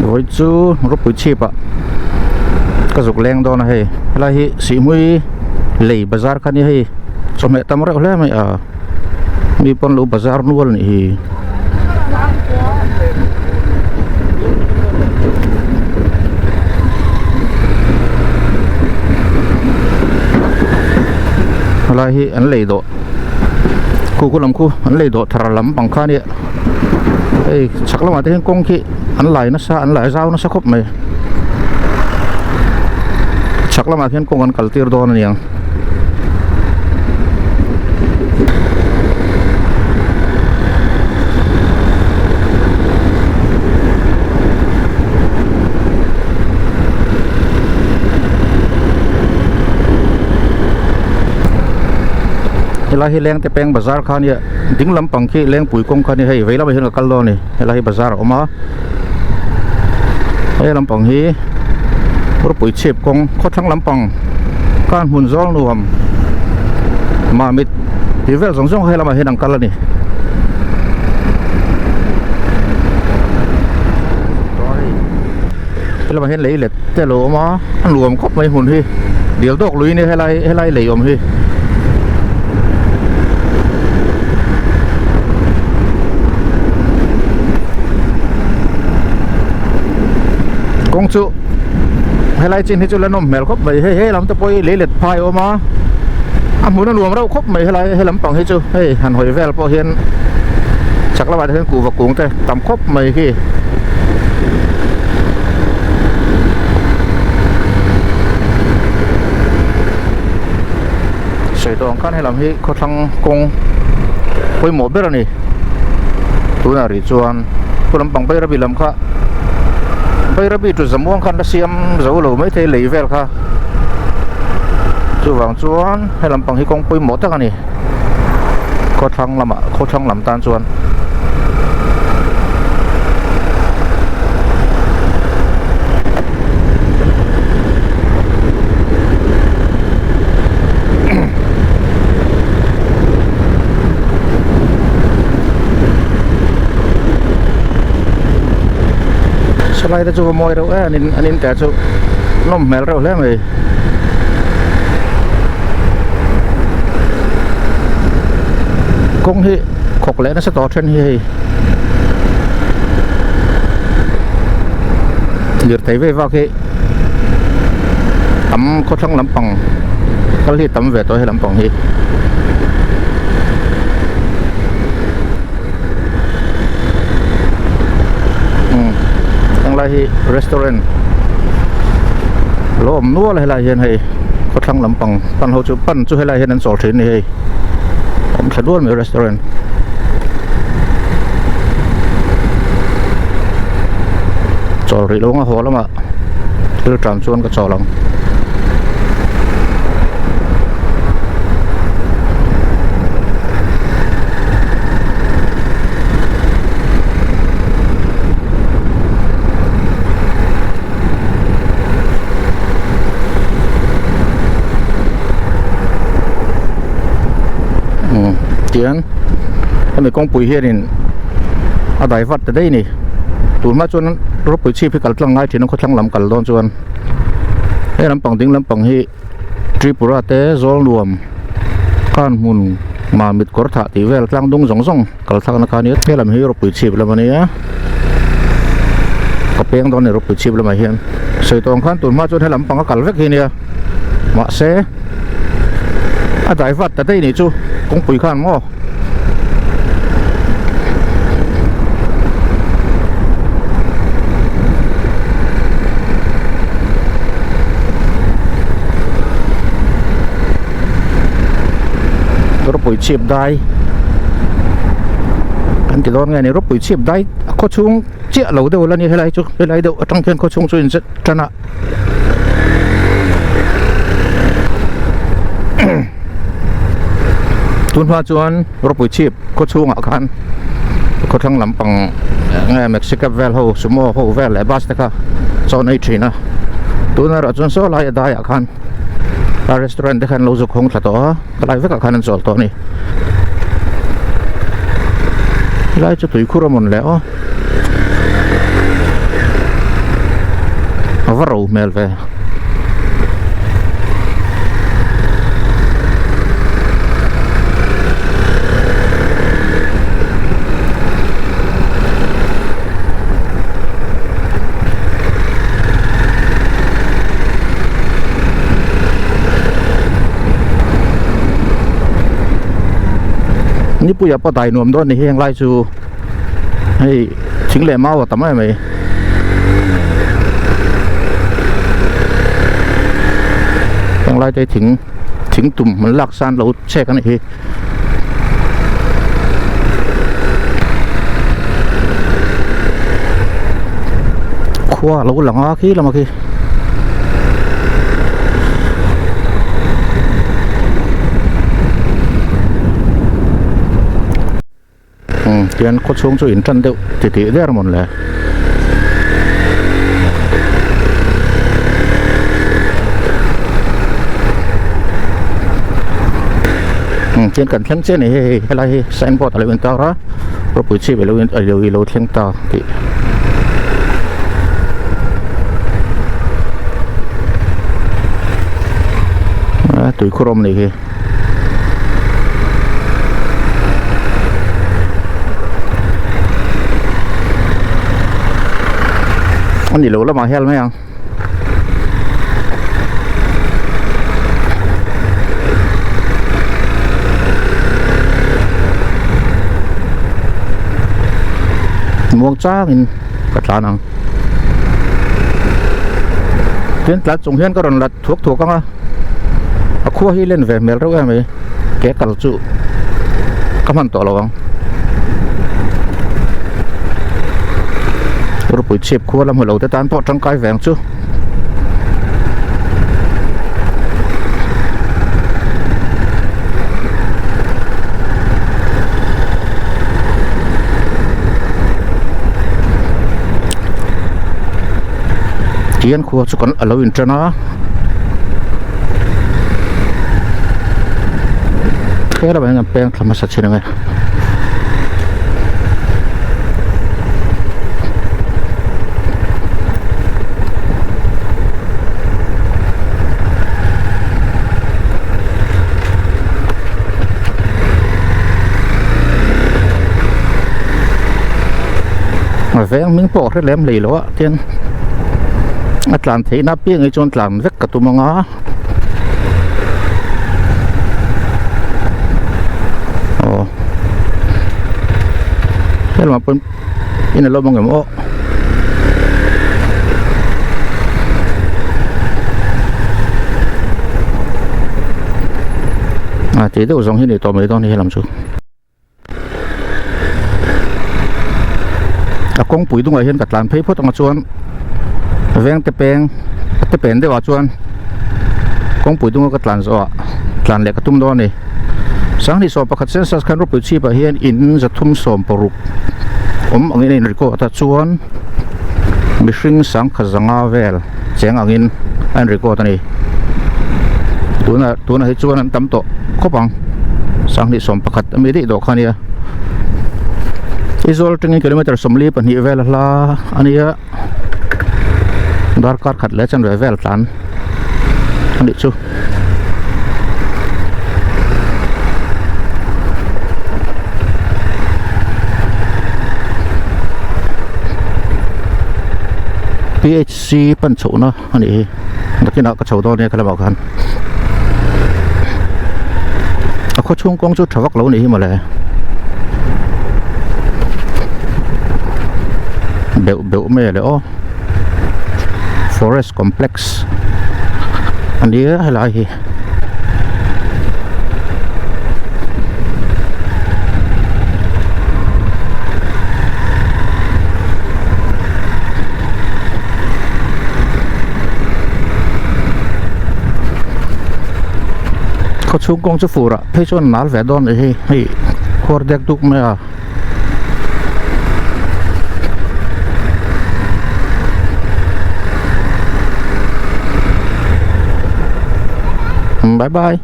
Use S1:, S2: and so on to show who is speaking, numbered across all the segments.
S1: rồi chú rút bụi chip ạ cái dục len đó này là hi sĩ mũi lì bazar kan hi so mẹ tâm rồi là mày mi pon lu bazar nuol ni là hi anh lấy độ cô làm cô anh lấy độ thà lắm bằng khan vậy ê chắc là mà thấy công khi anh lại rau nó sẽ khóc mày chắc là mà thấy công anh cẩn tiệt đó này nhỉ là hi leng te peng bazar khan ya ding lam pang khi leng pui kong khan hei veila ba hin kal lo ni la hi bazar oma hei lam pang hi ro pui chep kong kho thang lam pang kan hun zol nuam ma mit hi vel zong zong hei la ma hin ang kal ni hei la ma hin lei let te lo oma an luam khop mai hun hi dial dok lui ni hei lai lei om hi công chú hay lại trên hết chỗ là nó mèo khóc mày hay lắm tao bôi lấy lật phai ôm á muốn nó luồng đâu khóc mày hay lắm bằng hết chú hay hàn hồi về là bao hiền chắc là bạn thấy cụ và cuống thế tắm khóc mày khi sợi tông khăn hay làm hi có thằng công bôi một biết rồi nè tôi là rỉ chuan tôi làm bằng bay ra bị làm khác bây giờ bị tụi dầm uống khăn đã xiêm dấu lầu mấy thế lấy về cả chú vàng chuan hay làm bằng hi công bôi một cái này có thằng làm tan chuan lại ta chú mồi đâu anh cả chú nó mèo đâu lẽ mày công hi khóc lẽ nó sẽ to trên hi liệt thấy về vào cái tắm có thằng lắm bằng cái li tắm về tôi hay lắm bằng hi là hi restaurant lo om nuo là hiện hay có thằng làm bằng pan hậu chú pan chú hay là hiện anh sổ trên này ông sẽ đuổi mấy restaurant sổ rỉ luôn á hồ lắm ạ cứ trạm chuôn cái sổ lắm tiền mình công bùi hiền ở đại vật ở đây nè tụi má chuan rốt bùi chi phải cắt lăng ngay thì nó có thằng làm cắt đòn chuan cái làm bằng tiếng làm bằng hi Tripura té zol luom kan mun mà mít cỏ thả thì về lăng đông giống giống cắt thằng nó cái này cái làm hi rốt bùi chi làm này á cái beng đó này rốt bùi chi làm hiền sợi tông khăn tụi má chuan hay làm bằng cái cắt vét hi nè mà sẽ ở đại vật ở đây nè chú công bùi khăn mò rốt bụi chip đai anh cái đó nghe này rốt bụi chip đai có chung chia lẩu đâu là như thế này chú thế này đâu ở trong thiên có chung chuyên rất chân ạ tuần hoa chuan rốt bụi chip có chung ạ khăn có thằng làm bằng nghe Mexican vel hồ sumo hồ vel lại bát cả cho này chỉ na tuần nào chuan số lại đai ạ khăn restaurant kan lo zuk hong thato kalai veka khanan chol to ni lai chu tui khuramon le o ว่าเราเมลเวนี่ปุยปะไตนวมด้วนนี่ยังไล่ชูให้ชิงเล่เมาแต่ไม่ไหมยังไล่ใจถึงตุ่มมันลักซานเราแช่กันอีกขวาเราหลังอาขี้เรามาขี้เทียนโคชงช่วยอินทันเดียวติดได้หมดเลยเทียนกันเทียนเส้นนี่อะไรเส้นพออะไรเป็นตาระเพราะปุ๋ยชีไปแล้วเราเทียนตาที่ตุยครมนี่คืออันนี้รู้แล้วมาเฮลไหมยังมวงจ้าอินกัดลานังเทียนตัดจงเฮียนก็รอนลัดถูกกันอ่ะขั้วให้เล่นเวเมลรู้ไหมแกกัลจูก็มันต่อระวังเราปุ๋ยเชียบขั้วแล้วหัวเราแต่ตานพอจังไกแหวงจูเทียนขั้วสุกันเราอินเทอร์นะแค่เราไปงานเป็นธรรมศาสตร์ใช่ไหมแฟงมิงปอกได้แหลมเลยแล้วอะเทียนอัตลันที่นับเพียงไอจนหลังเวกกระตุ้มงาโอ้เห็นมาเป็นอินเราบังเอิญโอ้จีเดียวสองที่นี่ต่อไม่ต้องนี่ให้ลำชูกงปุ๋ยตรงไหนเห็นกัดหลานเพื่อต้องมาชวนแวงตะเป็นได้ว่าชวนกงปุ๋ยตรงกัดหลานสวะหลานเล็กกระตุ้มดอนนี่สังที่สอบประคัดเส้นสักการรบปุ๋ยชีพเฮียนอินจะทุ่มสมปรุกอันนี้นี่ก็ตัดชวนมิชิงสังขจังอาเวลเสียงอันนี้อันนี้ก็ตัวนี้ตัวนั้นให้ชวนตั้มโตครบปังสังที่สอบประคัดไม่ได้ดอกขันเนี่ยIsol tinggi kilometer semli pani vel la ania darkar khat le chan vel plan ani chu PHC pan chau na ani nakina ka chau do ne kala ba kan a kho chung kong chu thawak lo ni ma le biểu mê là forest complex anh đi hay là gì có chung công chức phủ ạ thấy cho nál vẻ đòn này hay khoa đẹp tục mẹ à bye bye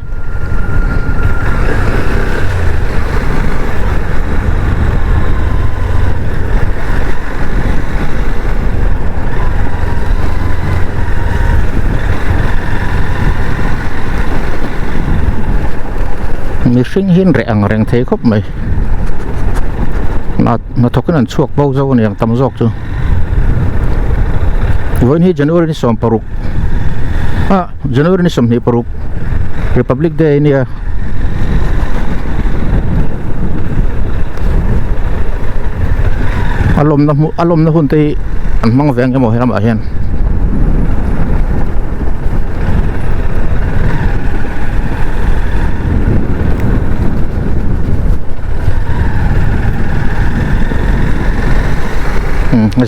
S1: มีสิ่งหินแรงแรงเทครบไหมมาทกนั้นช่วงเบาเจ้าเนี่ยตำจอกจูวันนี้Januariนี่สมปรุกJanuariนี่สมนี่ปรุก Republic Day เนี่ยอารมณ์นะหุ่นที่อันมังแวงยังหมดให้เราเห็น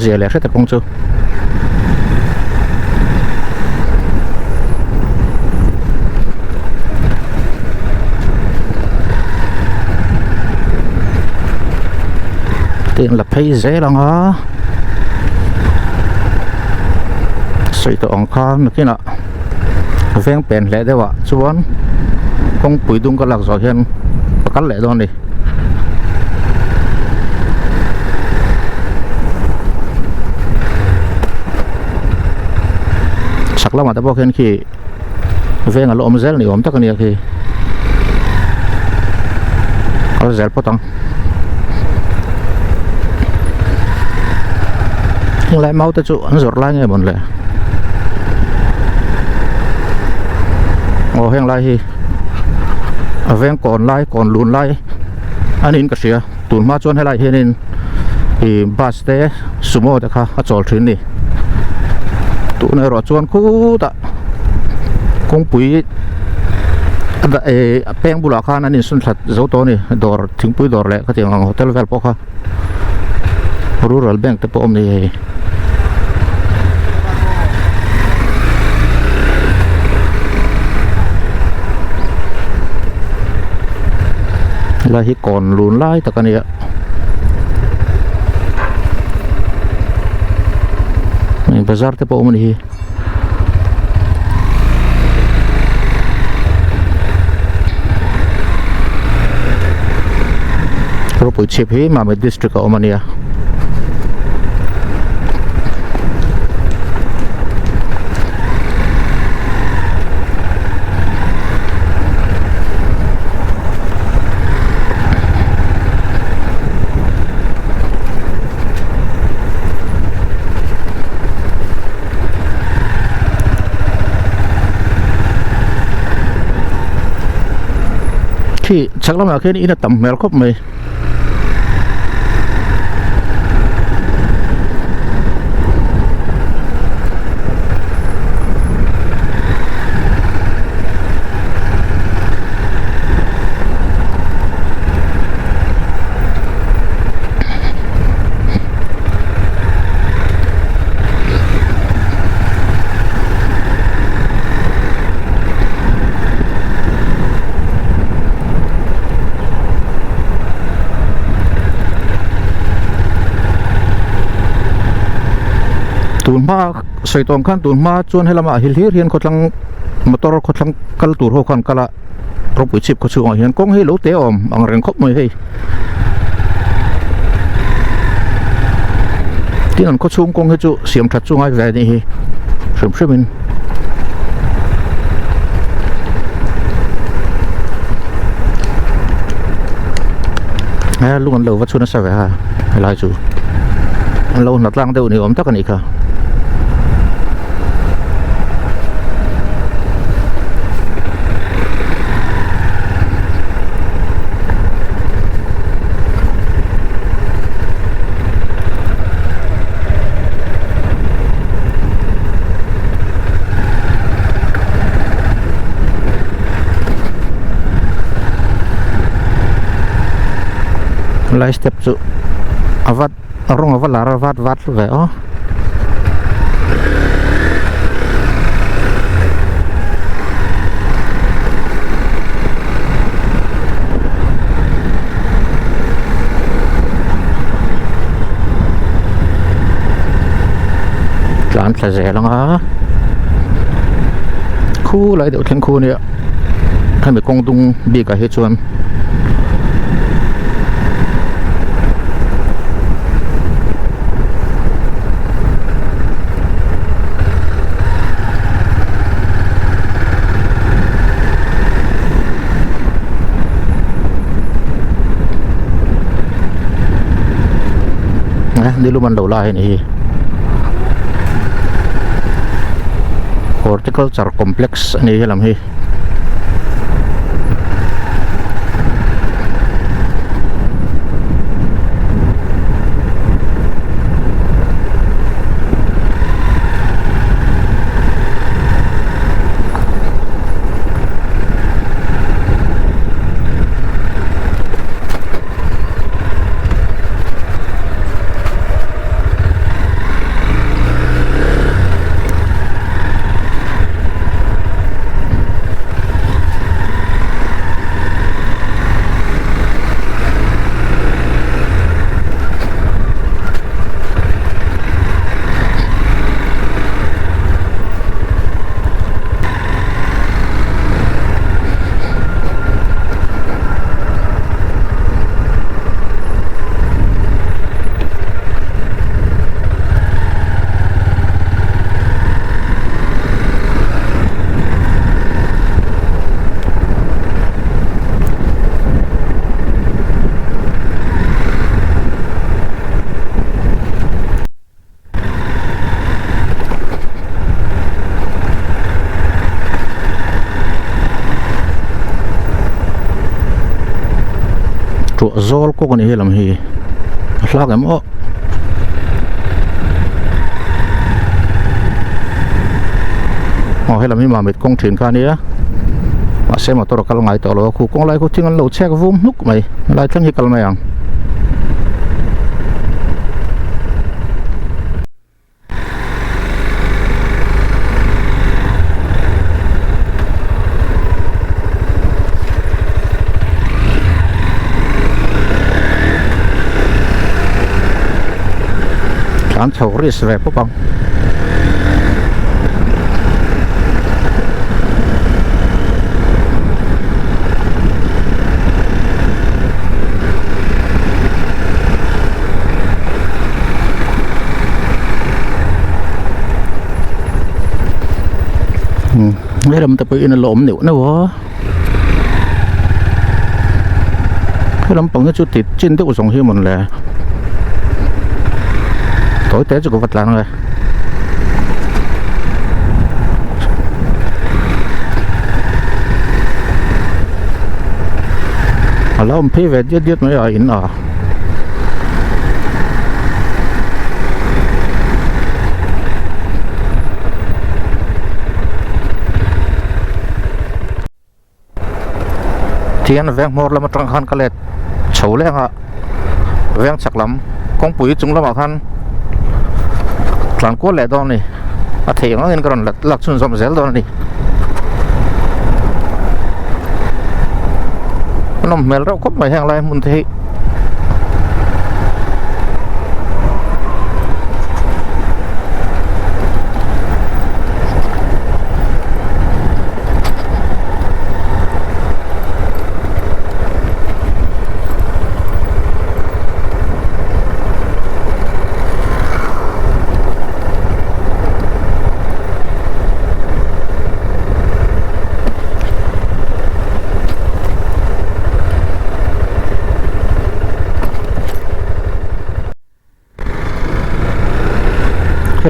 S1: เสียเลยแค่แต่คงจูtiền là pay dễ lắm hả xây tổ ông khan cái nọ ven bèn lẽ đấy vợ chuan không bụi tung cái lạc giỏi hơn cắt lẽ đó này sắc lắm mà ta bảo khen khi ven ở lỗ ông dễ này ông chắc cái này khi ở dễ bắt tăng nhưng lại mau tới chỗ anh giọt lại nghe một lẽ hiện lại thì ở ven còn lùn lại anh in cái gì tuần mà chọn hay lại hiện thì bus té sumo đã khá chọn chuyến đi tụi này rồi chọn cú ta công bụi peng bula khan anh in xuân thật dấu to này đỏ thím bụi đỏ lẹ cái tiếng hotel vel po kha rural bank te po om ni là hi còn lùn lại tất cả này mình bazar te po om ni rồi buổi chiều hi mà mình district ở Omania thì chắc lắm là cái này là tầm mèo khóc mày tuần ma sợi tông khăn tuần ma chuan hay là mà hil hiền có thằng motor có thằng kal tur ho khan kala ropu chip có chuông hiền công hay lỗ té om ang reng khóc mày hay tí nan có chuông công hay chu xiêm thật chuông ai về đi hi sớm sớm mình lúc anh lâu vắt chuông nó sao vậy ha hay là chu anh lâu nát lang đâu này om tắc cái này cả lại step chu avat rong avat lara vat vậy ó làm là rẻ lắm á khu lại được thiên khu này thay vì công tung bị cả hết chuan đi luôn ban đầu lại này horticulture complex này làm hi trụ zol ko con làm hi lag em o làm hi mà mệt công trình ca nia mà xem mà tôi có ngày tôi lo khu công lại có tiếng lâu xe có vum lúc mày lại thằng hi cal mày à anh chầu rít về phố băng mấy đâm tập in lộn nịu nữa quá cái lắm bằng cái chút thịt chín tức của sòng hiên một lẻ tối té cho có vật làng rồi là ông phê về giết mấy ở in ở thiên vang mor là một trong khăn cái lệ xấu lên ạ vang chắc lắm con bụi chúng là bảo khăn làm cố lệ đó này à thì nó nên còn lạc xuân dòng dẻo đó này nó mèo rau cốt mày hàng lại muốn thế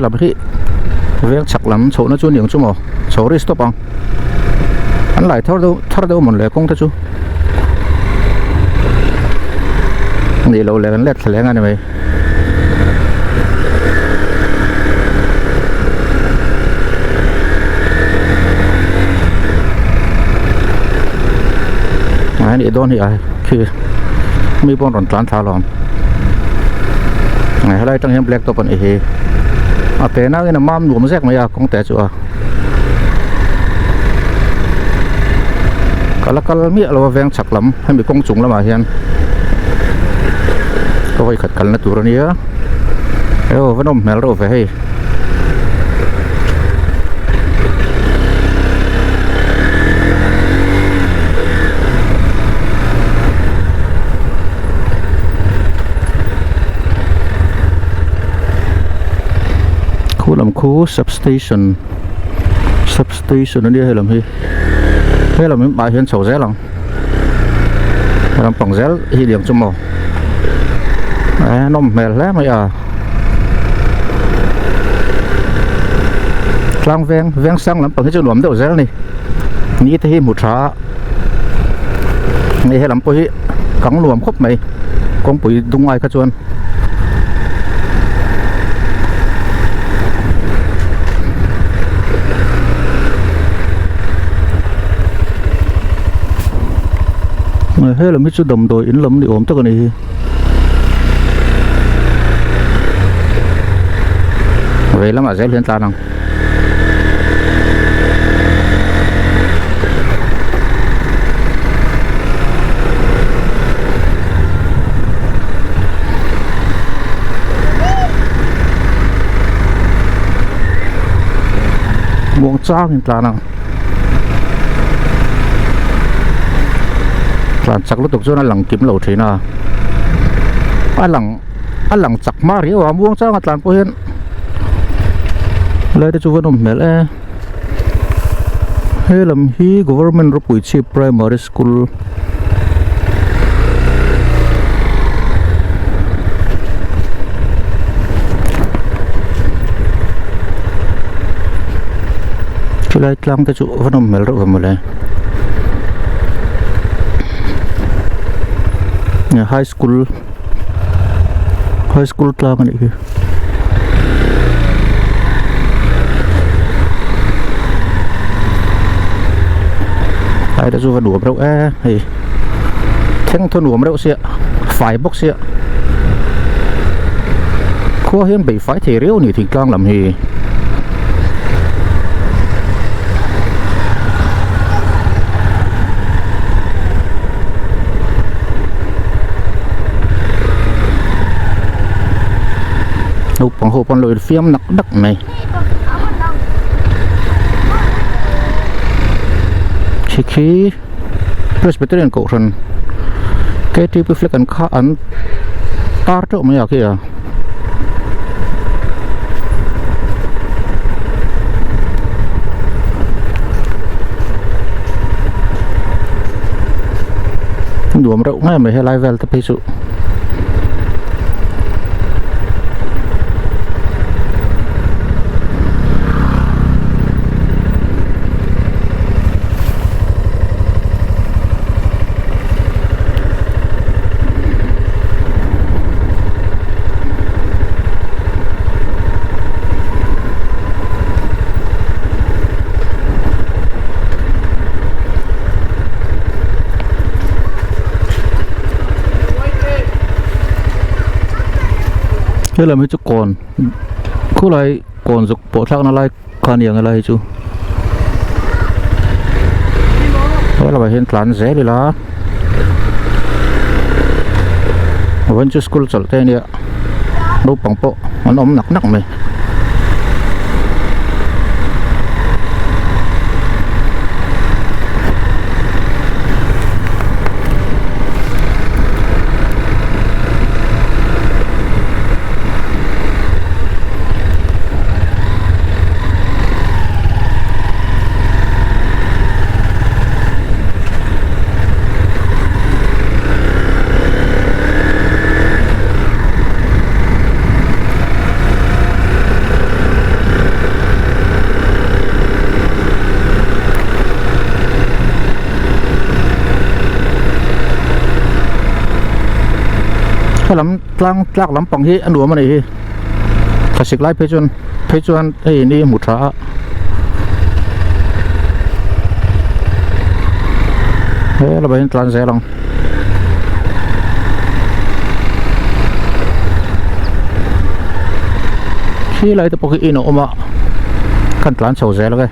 S1: làm cái việc chắc lắm số nó chưa nhiều chú mò số đi stop bằng anh lại thao đâu một lẻ công thế chú đi lâu lẻ lẹt lẻ ngay này mày này đi đón thì ai khi mi bon còn tràn thao lòng này đây trong em black top này à té nó cái là mam luồng rác mày à không té chưa kalau mía là vang chắc lắm hay bị công chúng lắm mà hiền có phải khật cắn là tụi nó nhớ eo vẫn ôm mèo rồi phải hay khu làm khu substation nó đi hay làm gì thế là mình bài hiện sầu rẽ lòng làm bằng rẽ hi điểm cho màu นมแม่แล้วไม่กลางเวียงสังลำปังที่จะหลวมเดี๋ยวเซลนี่นี่ที่หมุดช้านี่ให้ลำปุยกังหลวมครบไหมกองปุ๋ยดุงไอ้ขจวนเฮ้ยเราไม่ชุดดำโดยอินลมดิโอมตัวนี้เวลามาเซลเห็นตานังมองจ้างเห็นตานังหลังจากรถตุกจนหลังกิมเหล่าทีน่ะหลังจักมาเรียวม่วงจ้างอัตลันพวกเห็นเลยได้จูวันนมเมลเฮลัมฮี government รบปุ๋ยชี primary school ที่ไรกลางได้จูวันนมเมลรบมาเลยเนี่ย high school กลางนี่คือไอ้ได้จูวันหลวมเราเฮ้ยแท่งทนหลวมเราเสียฝ่ายบกเสียขั้วเห็นใบฝ่ายเทเรียวนี่ที่กลางลำฮีลูกปังโหปังลอยเฟียมหนักดักไหมชิคี Presbyterian กูรันแกที่ไปฟลิกกันข้าอันตาร์เจ้าไม่อยากเหี้ยดูมันเราง่ายไม่ให้ไลฟ์เวลแต่ไปสุเฮ้ยเราไม่จุกก่อนคู่ไรก่อนจุกปวดทักอะไรคันอย่างอะไรจูเฮ้ยเราไปเห็นหลานเสียเลยล่ะวันจุสกุลจัดเต้เนี่ยรูปปังโปมันอมหนักไหมถ้าลำกลางลำปังที่อันดัวมันนี่ถ้าสิกไล่เพจวนไอ้นี่หมุดช้าเฮ้ยเราไปเห็นตลาดเสียลงที่ไรแต่ปกติอินออกมากันตลาดเสาเสียแล้วไง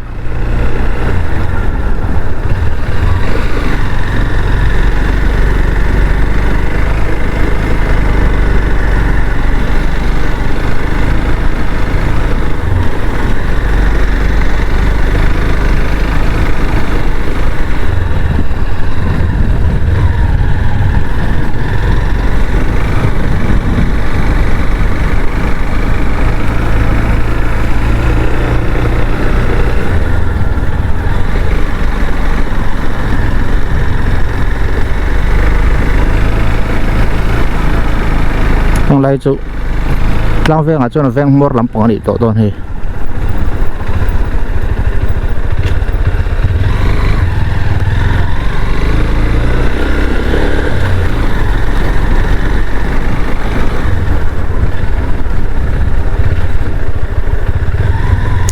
S1: thằng lai chú lang ven à cho nó ven mor lắm bằng này tổ tôn hi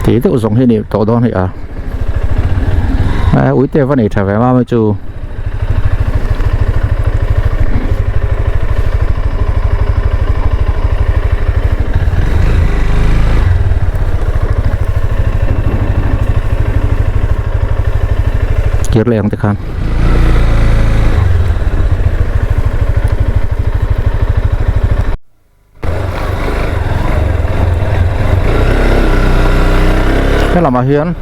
S1: thì tự dùng hi này tổ tôn hi à úi tê văn này trả về mà chú kiệt leng tekan cái làm mà hiền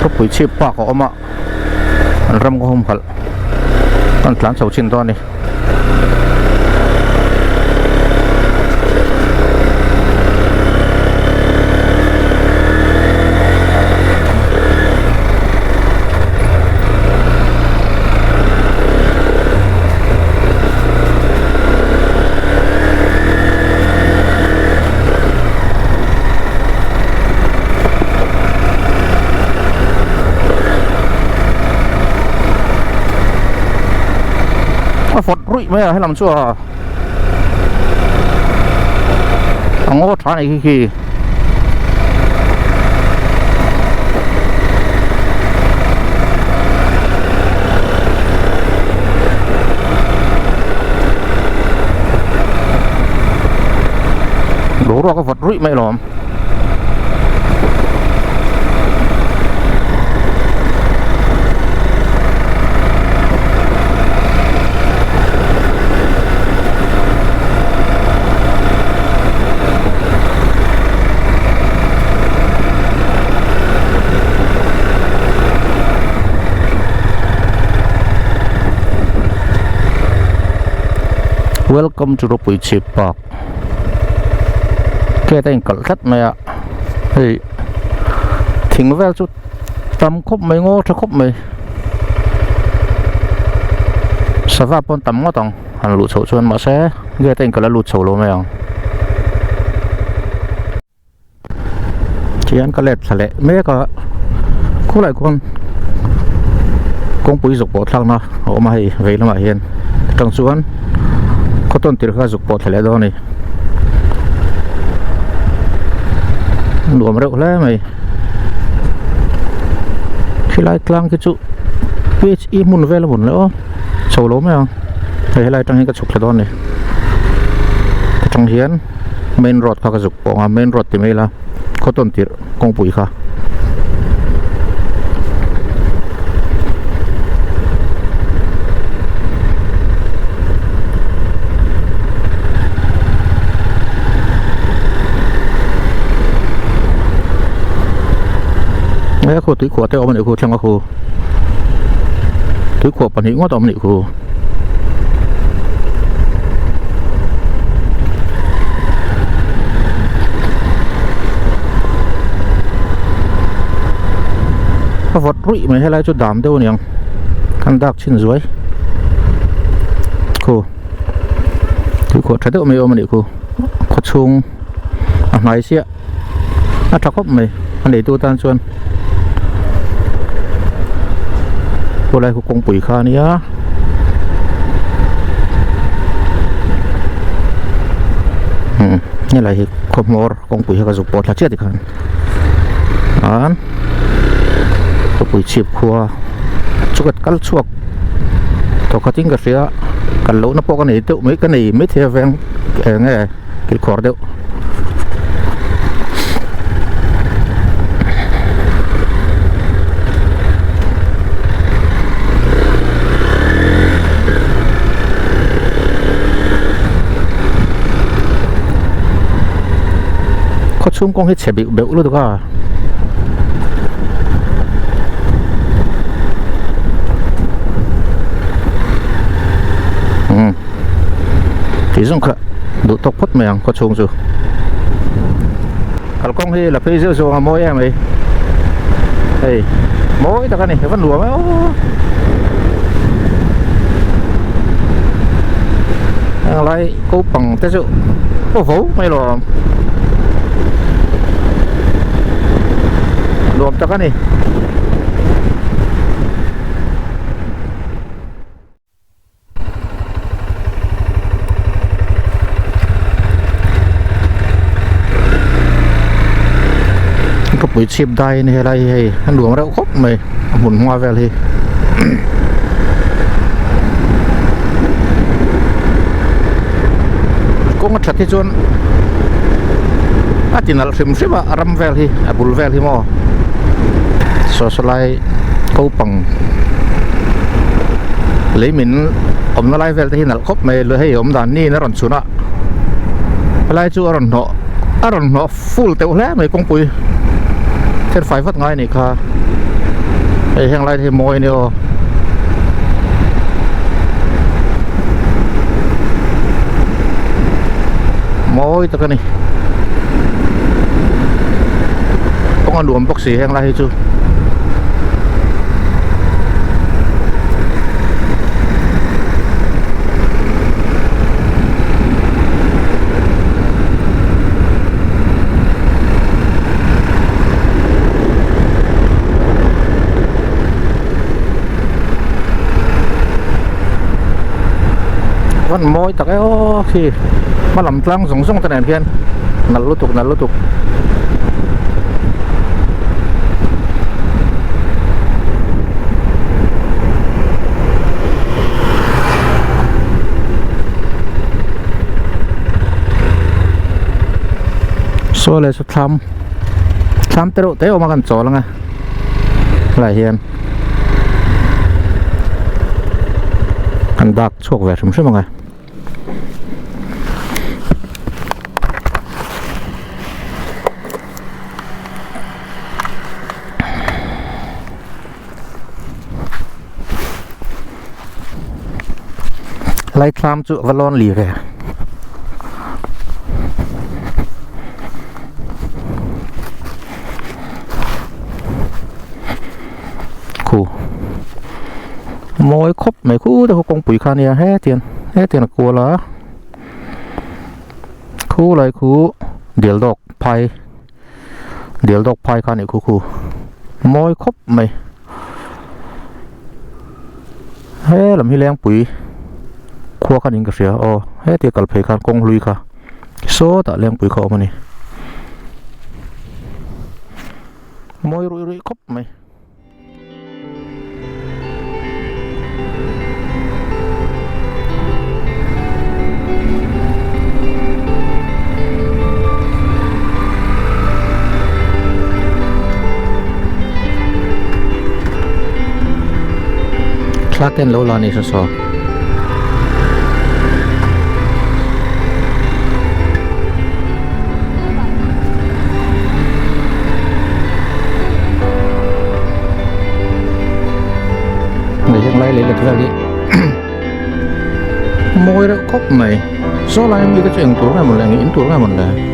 S1: có bụi chip bạc của ông ạ ram có hôm khẩn con láng sầu chín to này phật rụi mấy hay làm sao thằng ngô trái này khi đổ ra cái phật rụi mấy lắm Welcome to Ropui Chip Park. Cái tên cẩn thận mày ạ. Thì thỉnh về chút tầm khúc mấy ngô cho khúc mày. Sao vào bọn tầm ngó tòng hẳn lụt sầu chuan mà sẽ cái tên cẩn là lụt sầu luôn mày ạ. Chỉ ăn cái lẹt sả lẹ mấy cái cú lại con bụi dục bộ thằng nó ở mà hi về nó mà hiền trong chuan có tôn tiền khá dục bọt lại đó này đùa mà đâu lẽ mày khi lại clang cái chỗ pitch im muốn về là muốn nữa sầu lố mày không thấy lại trong cái chụp lại đó này trong hiến main road khá dục bọt main road thì mấy là có tôn tiền công bụi khá cái khu túi của tao mình khu trong cái khu túi của bản hình của tao mình khu cái vật rụi mày hay là chút đám đâu nhỉ căn đặc trên dưới khu túi của trái tao mình ôm mình khu có chung nói xía nó chắc khóc mày anh để tôi tan xuân cô lại cũng bụi kha nữa như là có mor con bụi cái dục bọt là chết thì khăn án có bụi chip khua chút cái cắt chuột tôi có tính cái gì á cái lỗ nó bỏ cái này tự mấy cái này mấy theo ven nghe cái cỏ đâu có chung con hết sẽ bị béo luôn được à thì dùng cả đủ tốc phút mày có chung rồi kalau con hi là phải giữ rồi mỗi em ấy đây mỗi ta cái này vẫn lúa mấy lại cố bằng thế dụ โอ้โหไม่รวมจักกันนี่ก็ปุ๋ยชิบได้นี่อะไรให้หลวงเราครบไหมหมุนหัวแวลเลยก็มาชัดที่จวนอาทิตย์นั้นสิบว่ารำแวลที่บุลแวลที่มอสไลเขาปังเลยมินอมนลายแวลที่นั่นครบไหมเลยให้อมด่านนี่นะรอนสุนะอะไรจู่อรอนเหาะฟูลเตวแล้วไหมกงปุยเส้นไฟฟัดง่ายนี่ค่ะไอ้แห่งไรที่มวยเนี่ยมวยตะกันนี่ต้องเอาดวมปกสีแห่งไรจูวันมวยตะไคร้ที่มาหล่ำกลางสงตะแหนเพียนนั่นรู้ถูกโซ่เลยสุดทำเตะออกมากันโจแล้วไงหลายเฮียนกันดักโชคแหวนใช่ไหมไงไล่คลามจุวอลลอนหลีเลยคู่มวยครบไหมคู่แต่เขาคงปุ๋ยคาเนี่ยแฮ่เตียนกลัวเหรอคู่อะไรคู่เดี๋ยวดอกไผ่คาเนี่ยคู่มวยครบไหมเฮ้ลำที่แรงปุ๋ยครัวกันยิงกระเสียเฮ้เตียกัลเพคานกงลุยค่ะโซ่ตะแรงปุ๋ยเขามานี่มวยรุยครบไหมคลาเกนโลลานี่ซอยังไล่เลยเท่านี้มวยแล้วครบไหมโซลายังมีกระเจียงตัวไงหมดเลยอินตัวไงหมดเลย